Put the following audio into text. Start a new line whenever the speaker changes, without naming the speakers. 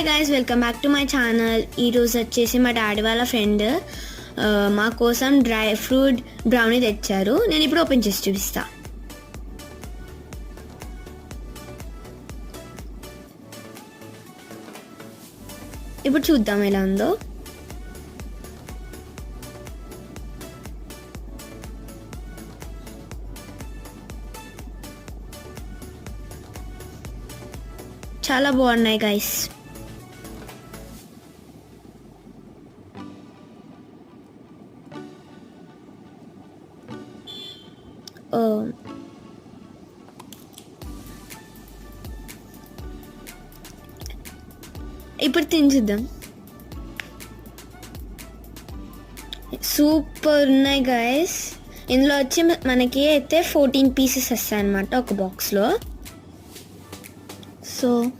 Hi guys, welcome back to my channel. ఈరోజు వచ్చేసి మా డాడీ వాళ్ళ ఫ్రెండ్ మా కోసం డ్రై ఫ్రూట్ బ్రౌనీ తెచ్చారు. నేను ఇప్పుడు ఓపెన్ చేసి చూపిస్తా. ఇప్పుడు చూద్దాం ఎలా ఉందో. చాలా బాగున్నాయి గైస్. ఇప్పుడు తిని చూద్దాం. సూపర్ ఉన్నాయి గైస్. ఇందులో వచ్చి మనకి అయితే 14 పీసెస్ వస్తాయి అన్నమాట ఒక బాక్స్లో. సో